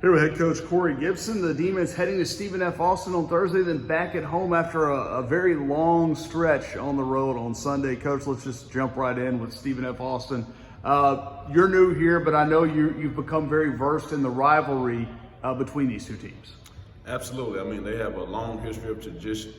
Here with head coach Corey Gipson. The Demons heading to Stephen F. Austin on Thursday, then back at home after a very long stretch on the road on Sunday. Coach, let's just jump right in with Stephen F. Austin. You're new here, but I know you've become very versed in the rivalry between these two teams. Absolutely. I mean, they have a long history of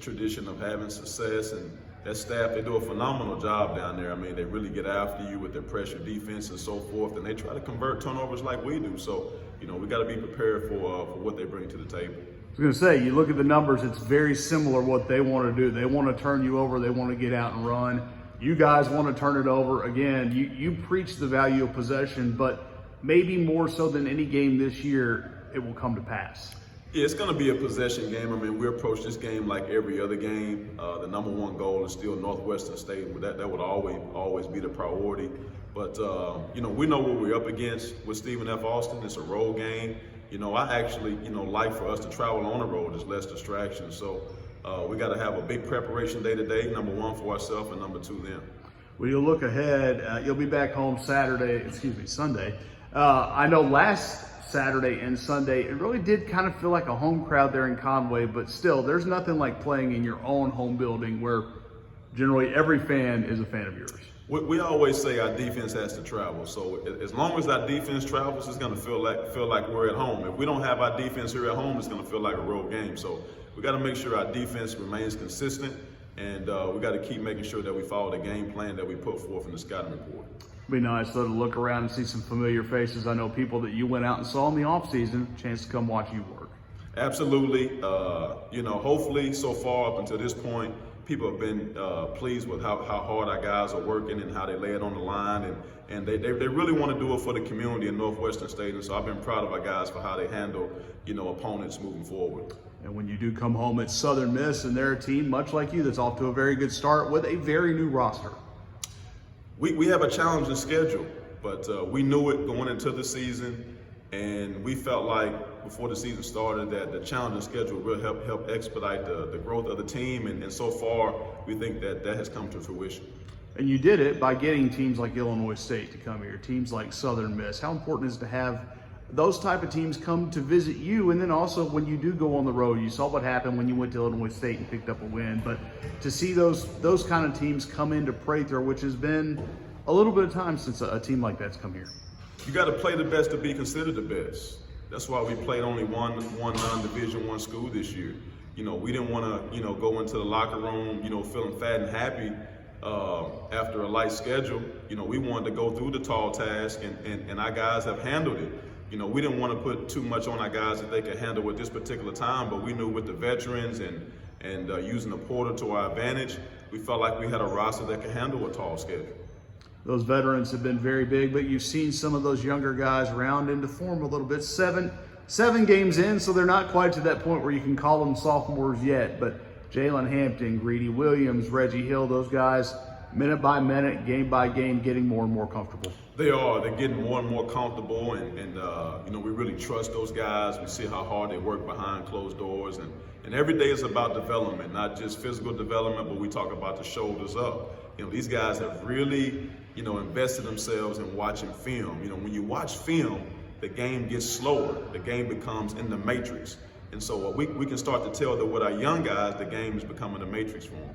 tradition of having success, and that staff, they do a phenomenal job down there. I mean, they really get after you with their pressure defense and so forth, and they try to convert turnovers like we do. So, we got to be prepared for what they bring to the table. I was going to say, you look at the numbers, it's very similar what they want to do. They want to turn you over. They want to get out and run. You guys want to turn it over. Again, you preach the value of possession, but maybe more so than any game this year, it will come to pass. Yeah, it's going to be a possession game. I mean, we approach this game like every other game. The number one goal is still Northwestern State. That would always be the priority. But, we know what we're up against with Stephen F. Austin. It's a road game. I actually, like for us to travel on the road. There's less distraction. So we got to have a big preparation day today, number one for ourselves and number two them. Well, you'll look ahead. You'll be back home Sunday. I know last Saturday and Sunday, it really did kind of feel like a home crowd there in Conway, but still, there's nothing like playing in your own home building where generally every fan is a fan of yours. We always say our defense has to travel. So as long as our defense travels, it's going to feel like we're at home. If we don't have our defense here at home, it's going to feel like a road game. So we got to make sure our defense remains consistent, and we got to keep making sure that we follow the game plan that we put forth in the scouting report. Be nice though to look around and see some familiar faces. I know people that you went out and saw in the off season, chance to come watch you work. Absolutely. Hopefully so far up until this point, people have been pleased with how hard our guys are working and how they lay it on the line, and they really want to do it for the community in Northwestern State. And so I've been proud of our guys for how they handle, opponents moving forward. And when you do come home, it's Southern Miss, and they're a team much like you that's off to a very good start with a very new roster. We have a challenging schedule, but we knew it going into the season, and we felt like before the season started that the challenging schedule will help expedite the growth of the team, and so far we think that has come to fruition. And you did it by getting teams like Illinois State to come here, teams like Southern Miss. How important is it to have those type of teams come to visit you? And then also when you do go on the road, you saw what happened when you went to Illinois State and picked up a win, but to see those kind of teams come into Prather, which has been a little bit of time since a team like that's come here. You got to play the best to be considered the best. That's why we played only one non-Division I school this year. We didn't want to, go into the locker room, feeling fat and happy after a light schedule. We wanted to go through the tall task, and our guys have handled it. We didn't want to put too much on our guys that they could handle at this particular time, but we knew with the veterans and using the portal to our advantage, we felt like we had a roster that could handle a tall schedule. Those veterans have been very big, but you've seen some of those younger guys round into form a little bit. Seven games in, so they're not quite to that point where you can call them sophomores yet, but Jalen Hampton, Greedy Williams, Reggie Hill, those guys, minute by minute, game by game, getting more and more comfortable. They are. They're getting more and more comfortable, and we really trust those guys. We see how hard they work behind closed doors, and every day is about development, not just physical development, but we talk about the shoulders up. These guys have really, invested themselves in watching film. When you watch film, the game gets slower. The game becomes in the matrix. And so we can start to tell that with our young guys, the game is becoming a matrix for them.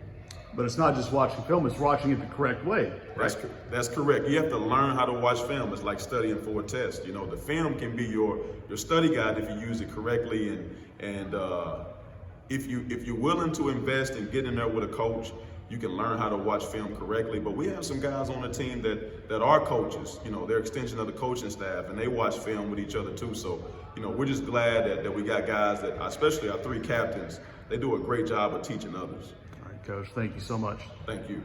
But it's not just watching film, it's watching it the correct way. Right? That's correct. You have to learn how to watch film. It's like studying for a test. The film can be your study guide if you use it correctly, and if you're willing to invest and get in there with a coach, you can learn how to watch film correctly. But we have some guys on the team that are coaches. They're extension of the coaching staff, and they watch film with each other too. So, we're just glad that we got guys that, especially our three captains, they do a great job of teaching others. All right, Coach, thank you so much. Thank you.